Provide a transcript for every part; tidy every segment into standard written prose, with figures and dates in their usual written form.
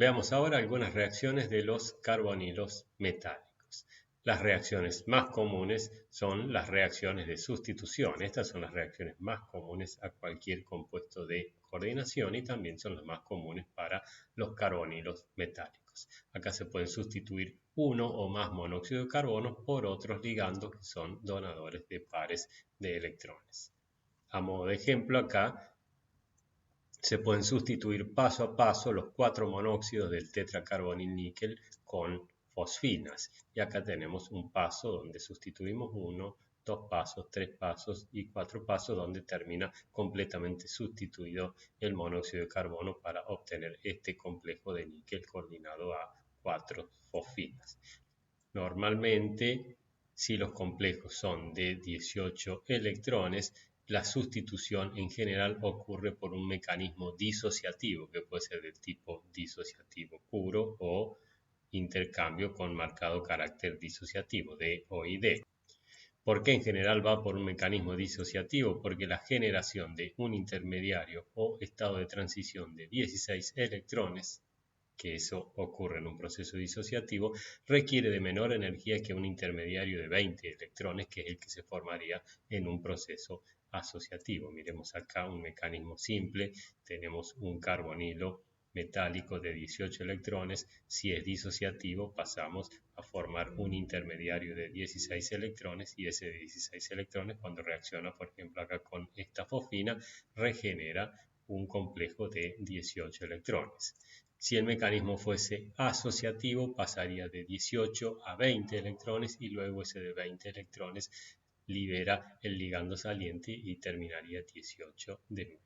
Veamos ahora algunas reacciones de los carbonilos metálicos. Las reacciones más comunes son las reacciones de sustitución. Estas son las reacciones más comunes a cualquier compuesto de coordinación y también son las más comunes para los carbonilos metálicos. Acá se pueden sustituir uno o más monóxido de carbono por otros ligandos que son donadores de pares de electrones. A modo de ejemplo, acá se pueden sustituir paso a paso los 4 monóxidos del tetracarbonil níquel con fosfinas. Y acá tenemos un paso donde sustituimos 1, 2 pasos, 3 pasos y 4 pasos donde termina completamente sustituido el monóxido de carbono para obtener este complejo de níquel coordinado a 4 fosfinas. Normalmente, si los complejos son de 18 electrones, la sustitución en general ocurre por un mecanismo disociativo, que puede ser del tipo disociativo puro o intercambio con marcado carácter disociativo, D o ID. ¿Por qué en general va por un mecanismo disociativo? Porque la generación de un intermediario o estado de transición de 16 electrones, que eso ocurre en un proceso disociativo, requiere de menor energía que un intermediario de 20 electrones, que es el que se formaría en un proceso asociativo. Miremos acá un mecanismo simple, tenemos un carbonilo metálico de 18 electrones, si es disociativo pasamos a formar un intermediario de 16 electrones y ese de 16 electrones cuando reacciona por ejemplo acá con esta fosfina regenera un complejo de 18 electrones. Si el mecanismo fuese asociativo pasaría de 18 a 20 electrones y luego ese de 20 electrones libera el ligando saliente y terminaría 18 de nuevo.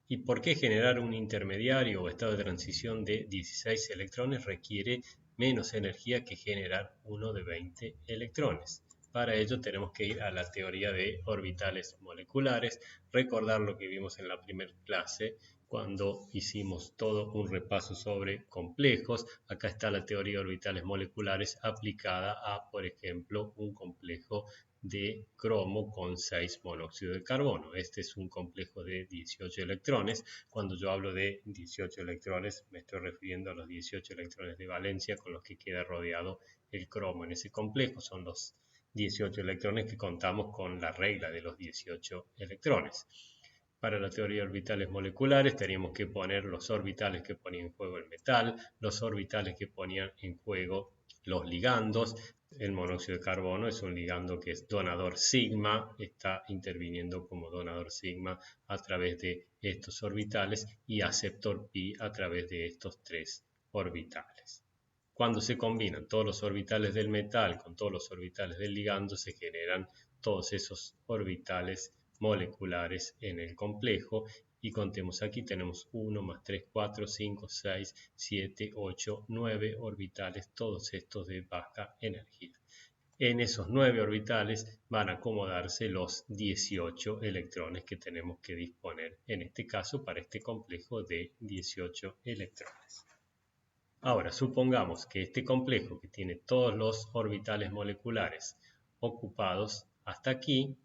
¿Y por qué generar un intermediario o estado de transición de 16 electrones requiere menos energía que generar uno de 20 electrones? Para ello tenemos que ir a la teoría de orbitales moleculares, recordar lo que vimos en la primera clase cuando hicimos todo un repaso sobre complejos. Acá está la teoría de orbitales moleculares aplicada a, por ejemplo, un complejo de cromo con 6 monóxido de carbono. Este es un complejo de 18 electrones. Cuando yo hablo de 18 electrones, me estoy refiriendo a los 18 electrones de valencia con los que queda rodeado el cromo en ese complejo. Son los 18 electrones que contamos con la regla de los 18 electrones. Para la teoría de orbitales moleculares teníamos que poner los orbitales que ponían en juego el metal, los orbitales que ponían en juego los ligandos. El monóxido de carbono es un ligando que es donador sigma, está interviniendo como donador sigma a través de estos orbitales y aceptor pi a través de estos 3 orbitales. Cuando se combinan todos los orbitales del metal con todos los orbitales del ligando, se generan todos esos orbitales moleculares en el complejo y contemos aquí, tenemos 1 más 3, 4, 5, 6, 7, 8, 9 orbitales, todos estos de baja energía. En esos 9 orbitales van a acomodarse los 18 electrones que tenemos que disponer, en este caso para este complejo de 18 electrones. Ahora, supongamos que este complejo que tiene todos los orbitales moleculares ocupados hasta aquí,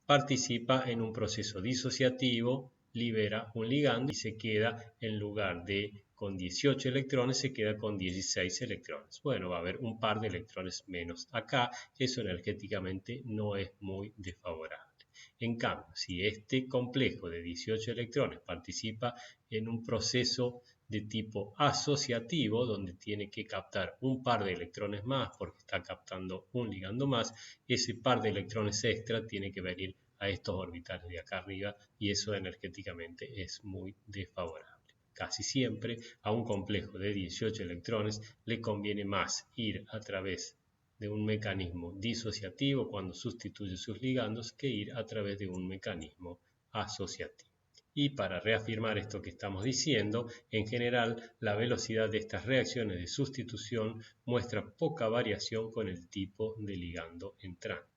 participa en un proceso disociativo, libera un ligando y se queda en lugar de con 18 electrones, se queda con 16 electrones. Bueno, va a haber un par de electrones menos acá, eso energéticamente no es muy desfavorable. En cambio, si este complejo de 18 electrones participa en un proceso de tipo asociativo, donde tiene que captar un par de electrones más porque está captando un ligando más, ese par de electrones extra tiene que venir a estos orbitales de acá arriba y eso energéticamente es muy desfavorable. Casi siempre a un complejo de 18 electrones le conviene más ir a través de un mecanismo disociativo cuando sustituye sus ligandos que ir a través de un mecanismo asociativo. Y para reafirmar esto que estamos diciendo, en general la velocidad de estas reacciones de sustitución muestra poca variación con el tipo de ligando entrante.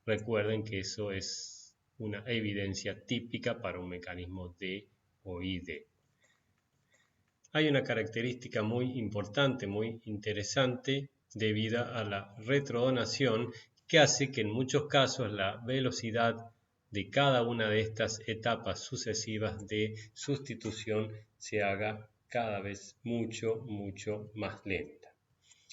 Recuerden que eso es una evidencia típica para un mecanismo D o ID. Hay una característica muy importante, muy interesante, debida a la retrodonación, que hace que en muchos casos la velocidad de cada una de estas etapas sucesivas de sustitución se haga cada vez mucho más lenta.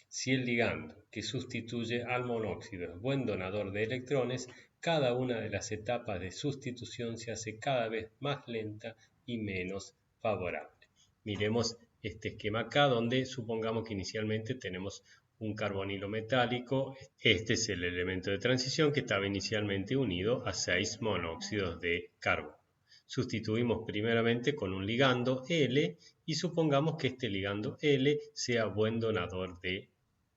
Si el ligando que sustituye al monóxido es buen donador de electrones, cada una de las etapas de sustitución se hace cada vez más lenta y menos favorable. Miremos este esquema acá, donde supongamos que inicialmente tenemos un carbonilo metálico. Este es el elemento de transición que estaba inicialmente unido a 6 monóxidos de carbono. Sustituimos primeramente con un ligando L y supongamos que este ligando L sea buen donador de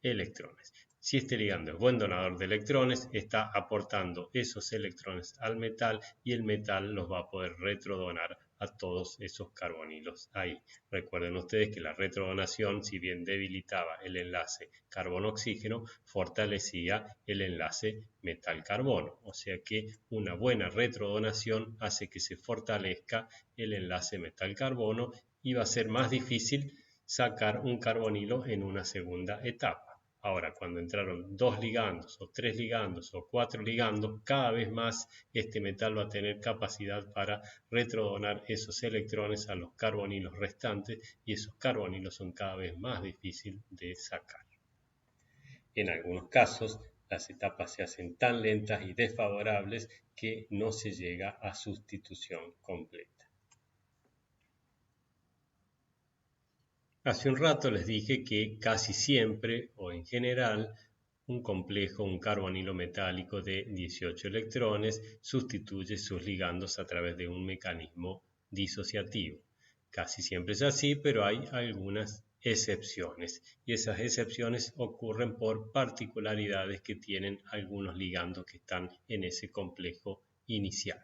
electrones. Si este ligando es buen donador de electrones, está aportando esos electrones al metal y el metal los va a poder retrodonar a todos esos carbonilos ahí. Recuerden ustedes que la retrodonación, si bien debilitaba el enlace carbono-oxígeno, fortalecía el enlace metal-carbono. O sea que una buena retrodonación hace que se fortalezca el enlace metal-carbono y va a ser más difícil sacar un carbonilo en una segunda etapa. Ahora, cuando entraron 2 ligandos o 3 ligandos o 4 ligandos, cada vez más este metal va a tener capacidad para retrodonar esos electrones a los carbonilos restantes y esos carbonilos son cada vez más difíciles de sacar. En algunos casos, las etapas se hacen tan lentas y desfavorables que no se llega a sustitución completa. Hace un rato les dije que casi siempre o en general un complejo, un carbonilo metálico de 18 electrones sustituye sus ligandos a través de un mecanismo disociativo. Casi siempre es así, pero hay algunas excepciones y esas excepciones ocurren por particularidades que tienen algunos ligandos que están en ese complejo inicial.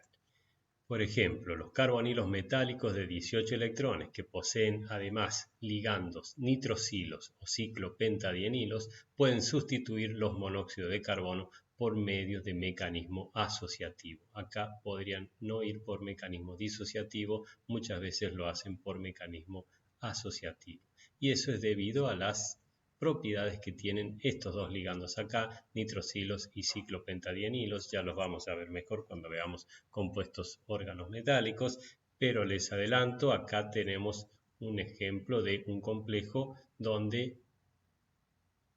Por ejemplo, los carbonilos metálicos de 18 electrones que poseen además ligandos nitrosilos o ciclopentadienilos pueden sustituir los monóxidos de carbono por medio de mecanismo asociativo. Acá podrían no ir por mecanismo disociativo, muchas veces lo hacen por mecanismo asociativo. Y eso es debido a las propiedades que tienen estos dos ligandos acá, nitrosilos y ciclopentadienilos. Ya los vamos a ver mejor cuando veamos compuestos órganos metálicos, pero les adelanto, acá tenemos un ejemplo de un complejo donde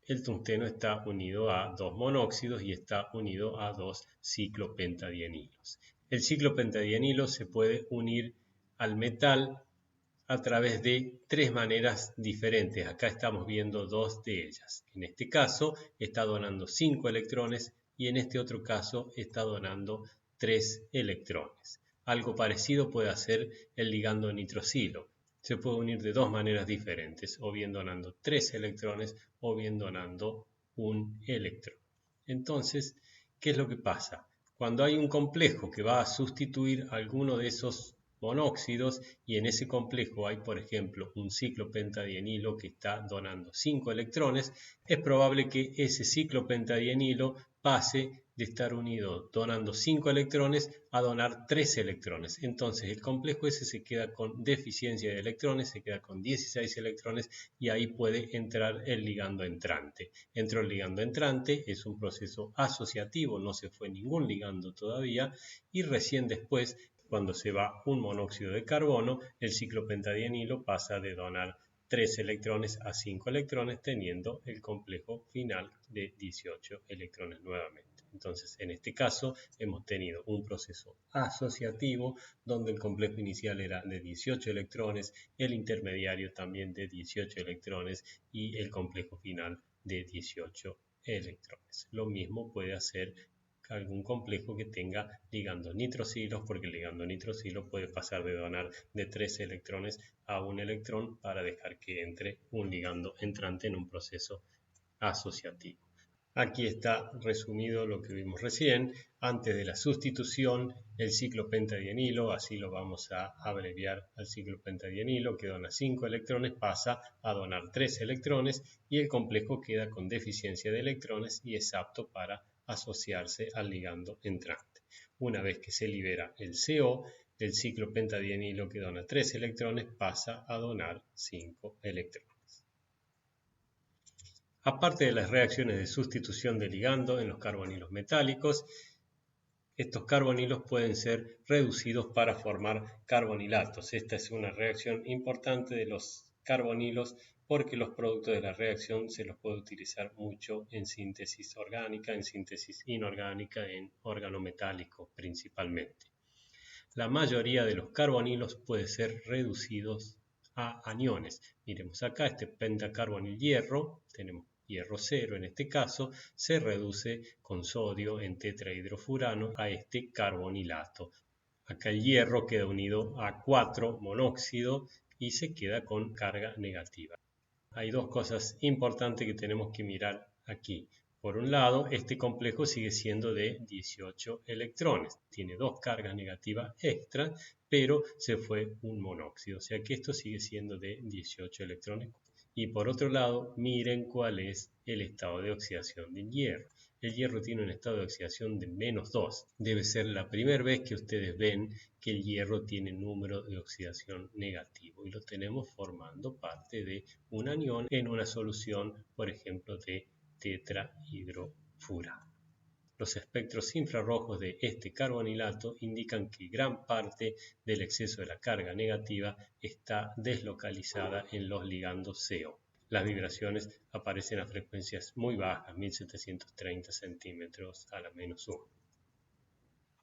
el tungsteno está unido a 2 monóxidos y está unido a 2 ciclopentadienilos. El ciclopentadienilo se puede unir al metal a través de 3 maneras diferentes. Acá estamos viendo 2 de ellas. En este caso está donando 5 electrones y en este otro caso está donando 3 electrones. Algo parecido puede hacer el ligando nitrosilo. Se puede unir de 2 maneras diferentes, o bien donando 3 electrones o bien donando 1 electrón. Entonces, ¿qué es lo que pasa? Cuando hay un complejo que va a sustituir alguno de esos monóxidos y en ese complejo hay, por ejemplo, un ciclopentadienilo que está donando 5 electrones, es probable que ese ciclopentadienilo pase de estar unido donando 5 electrones a donar 3 electrones. Entonces el complejo ese se queda con deficiencia de electrones, se queda con 16 electrones y ahí puede entrar el ligando entrante. Entró el ligando entrante, es un proceso asociativo, no se fue ningún ligando todavía y recién después, cuando se va un monóxido de carbono, el ciclopentadienilo pasa de donar 3 electrones a 5 electrones, teniendo el complejo final de 18 electrones nuevamente. Entonces, en este caso, hemos tenido un proceso asociativo donde el complejo inicial era de 18 electrones, el intermediario también de 18 electrones y el complejo final de 18 electrones. Lo mismo puede hacer algún complejo que tenga ligandos nitrosilos, porque el ligando nitrosilo puede pasar de donar de 3 electrones a 1 electrón para dejar que entre un ligando entrante en un proceso asociativo. Aquí está resumido lo que vimos recién. Antes de la sustitución, el ciclopentadienilo, así lo vamos a abreviar al ciclopentadienilo, que dona 5 electrones, pasa a donar 3 electrones y el complejo queda con deficiencia de electrones y es apto para asociarse al ligando entrante. Una vez que se libera el CO, el ciclopentadienilo que dona 3 electrones pasa a donar 5 electrones. Aparte de las reacciones de sustitución de ligando en los carbonilos metálicos, estos carbonilos pueden ser reducidos para formar carbonilatos. Esta es una reacción importante de los carbonilos porque los productos de la reacción se los puede utilizar mucho en síntesis orgánica, en síntesis inorgánica, en organometálicos principalmente. La mayoría de los carbonilos pueden ser reducidos a aniones. Miremos acá este pentacarbonil hierro, tenemos hierro 0 en este caso, se reduce con sodio en tetrahidrofurano a este carbonilato. Acá el hierro queda unido a 4 monóxido y se queda con carga negativa. Hay dos cosas importantes que tenemos que mirar aquí. Por un lado, este complejo sigue siendo de 18 electrones. Tiene dos cargas negativas extra, pero se fue un monóxido. O sea que esto sigue siendo de 18 electrones. Y por otro lado, miren cuál es el estado de oxidación del hierro. El hierro tiene un estado de oxidación de -2. Debe ser la primera vez que ustedes ven que el hierro tiene número de oxidación negativo y lo tenemos formando parte de un anión en una solución, por ejemplo, de tetrahidrofurano. Los espectros infrarrojos de este carbonilato indican que gran parte del exceso de la carga negativa está deslocalizada en los ligandos CO. Las vibraciones aparecen a frecuencias muy bajas, 1730 centímetros a la -1.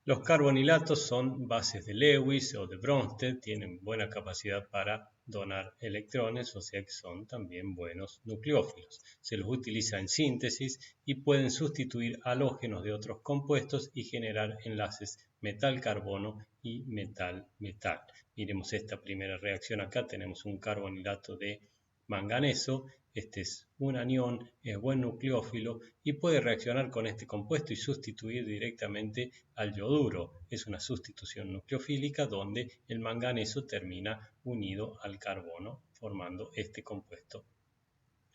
Los carbonilatos son bases de Lewis o de Bronsted, tienen buena capacidad para donar electrones, o sea que son también buenos nucleófilos. Se los utiliza en síntesis y pueden sustituir halógenos de otros compuestos y generar enlaces metal-carbono y metal-metal. Miremos esta primera reacción acá, tenemos un carbonilato de manganeso. Este es un anión, es buen nucleófilo y puede reaccionar con este compuesto y sustituir directamente al yoduro. Es una sustitución nucleofílica donde el manganeso termina unido al carbono formando este compuesto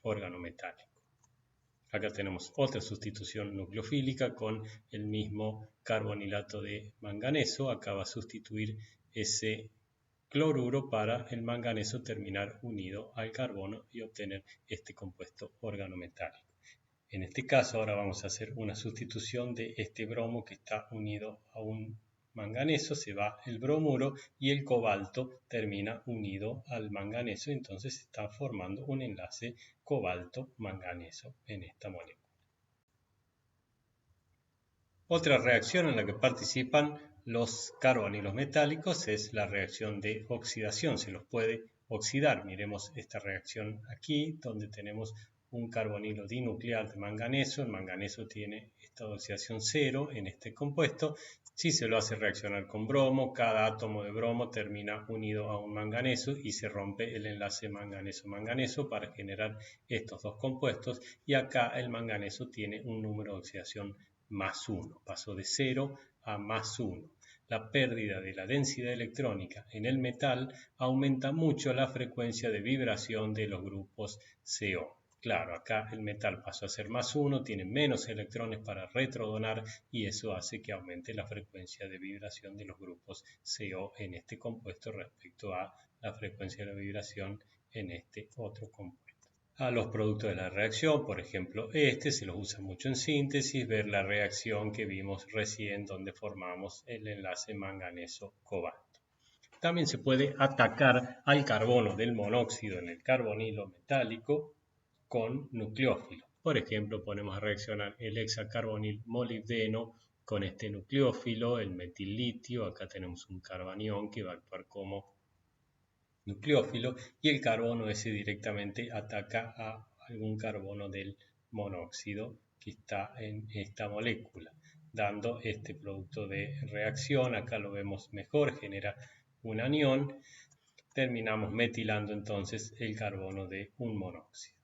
organometálico. Acá tenemos otra sustitución nucleofílica con el mismo carbonilato de manganeso. Acá va a sustituir ese cloruro para el manganeso terminar unido al carbono y obtener este compuesto organometálico. En este caso ahora vamos a hacer una sustitución de este bromo que está unido a un manganeso, se va el bromuro y el cobalto termina unido al manganeso, entonces se está formando un enlace cobalto-manganeso en esta molécula. Otra reacción en la que participan los carbonilos metálicos es la reacción de oxidación, se los puede oxidar. Miremos esta reacción aquí, donde tenemos un carbonilo dinuclear de manganeso. El manganeso tiene estado de oxidación 0 en este compuesto. Si se lo hace reaccionar con bromo, cada átomo de bromo termina unido a un manganeso y se rompe el enlace manganeso-manganeso para generar estos dos compuestos. Y acá el manganeso tiene un número de oxidación +1, pasó de 0 a +1. La pérdida de la densidad electrónica en el metal aumenta mucho la frecuencia de vibración de los grupos CO. Claro, acá el metal pasó a ser +1, tiene menos electrones para retrodonar y eso hace que aumente la frecuencia de vibración de los grupos CO en este compuesto respecto a la frecuencia de vibración en este otro compuesto. A los productos de la reacción, por ejemplo este, se los usa mucho en síntesis, ver la reacción que vimos recién donde formamos el enlace manganeso-cobalto. También se puede atacar al carbono del monóxido en el carbonilo metálico con nucleófilo. Por ejemplo, ponemos a reaccionar el hexacarbonil molibdeno con este nucleófilo, el metil-litio, acá tenemos un carbanión que va a actuar como nucleófilo y el carbono ese directamente ataca a algún carbono del monóxido que está en esta molécula, dando este producto de reacción. Acá lo vemos mejor, genera un anión, terminamos metilando entonces el carbono de un monóxido.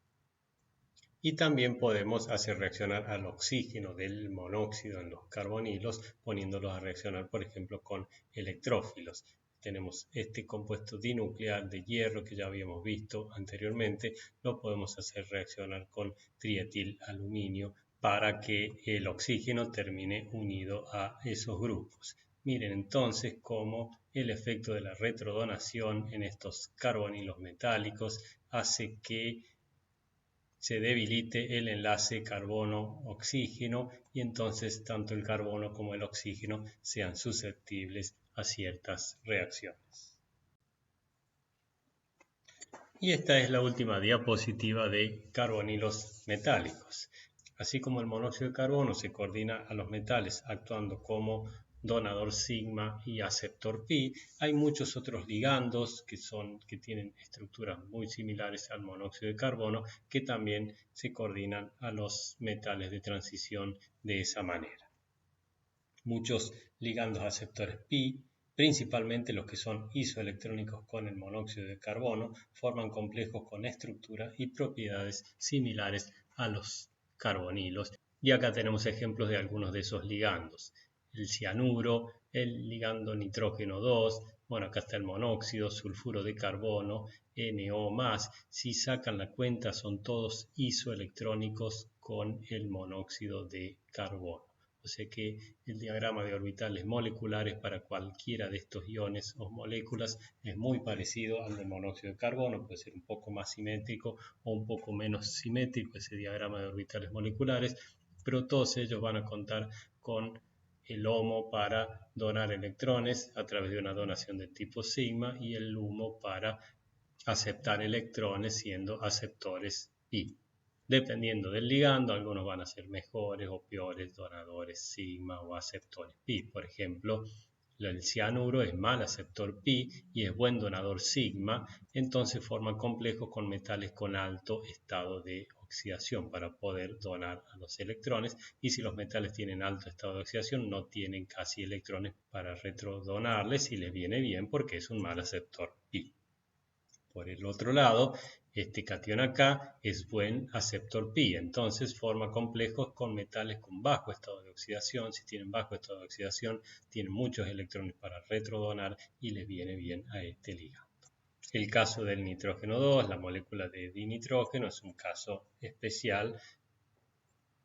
Y también podemos hacer reaccionar al oxígeno del monóxido en los carbonilos, poniéndolos a reaccionar, por ejemplo, con electrófilos. Tenemos este compuesto dinuclear de hierro que ya habíamos visto anteriormente, lo podemos hacer reaccionar con trietilaluminio para que el oxígeno termine unido a esos grupos. Miren entonces cómo el efecto de la retrodonación en estos carbonilos metálicos hace que se debilite el enlace carbono-oxígeno y entonces tanto el carbono como el oxígeno sean susceptibles a ciertas reacciones. Y esta es la última diapositiva de carbonilos metálicos. Así como el monóxido de carbono se coordina a los metales actuando como donador sigma y aceptor pi, hay muchos otros ligandos que tienen estructuras muy similares al monóxido de carbono que también se coordinan a los metales de transición de esa manera. Muchos ligandos aceptores pi, principalmente los que son isoelectrónicos con el monóxido de carbono, forman complejos con estructura y propiedades similares a los carbonilos. Y acá tenemos ejemplos de algunos de esos ligandos. El cianuro, el ligando nitrógeno 2, bueno, acá está el monóxido, sulfuro de carbono, NO+. Si sacan la cuenta, son todos isoelectrónicos con el monóxido de carbono. O sea que el diagrama de orbitales moleculares para cualquiera de estos iones o moléculas es muy parecido al del monóxido de carbono, puede ser un poco más simétrico o un poco menos simétrico ese diagrama de orbitales moleculares, pero todos ellos van a contar con el HOMO para donar electrones a través de una donación de tipo sigma y el LUMO para aceptar electrones siendo aceptores pi. Dependiendo del ligando, algunos van a ser mejores o peores donadores sigma o aceptores pi. Por ejemplo, el cianuro es mal aceptor pi y es buen donador sigma, entonces forma complejos con metales con alto estado de oxidación para poder donar a los electrones, y si los metales tienen alto estado de oxidación no tienen casi electrones para retrodonarles y les viene bien porque es un mal aceptor pi. Por el otro lado, este catión acá es buen aceptor pi, entonces forma complejos con metales con bajo estado de oxidación. Si tienen bajo estado de oxidación, tienen muchos electrones para retrodonar y les viene bien a este ligando. El caso del nitrógeno 2, la molécula de dinitrógeno, es un caso especial.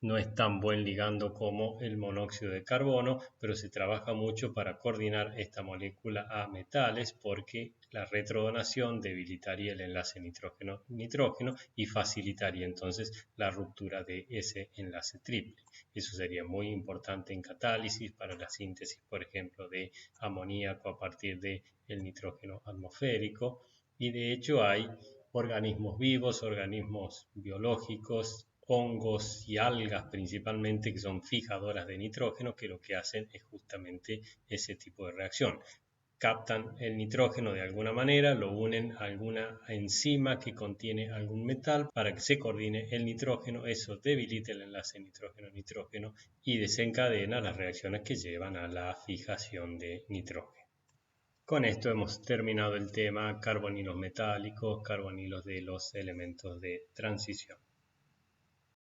No es tan buen ligando como el monóxido de carbono, pero se trabaja mucho para coordinar esta molécula a metales porque la retrodonación debilitaría el enlace nitrógeno-nitrógeno y facilitaría entonces la ruptura de ese enlace triple. Eso sería muy importante en catálisis para la síntesis, por ejemplo, de amoníaco a partir del nitrógeno atmosférico. Y de hecho hay organismos vivos, organismos biológicos, hongos y algas principalmente, que son fijadoras de nitrógeno, que lo que hacen es justamente ese tipo de reacción. Captan el nitrógeno de alguna manera, lo unen a alguna enzima que contiene algún metal para que se coordine el nitrógeno, eso debilita el enlace nitrógeno-nitrógeno y desencadena las reacciones que llevan a la fijación de nitrógeno. Con esto hemos terminado el tema carbonilos metálicos, carbonilos de los elementos de transición.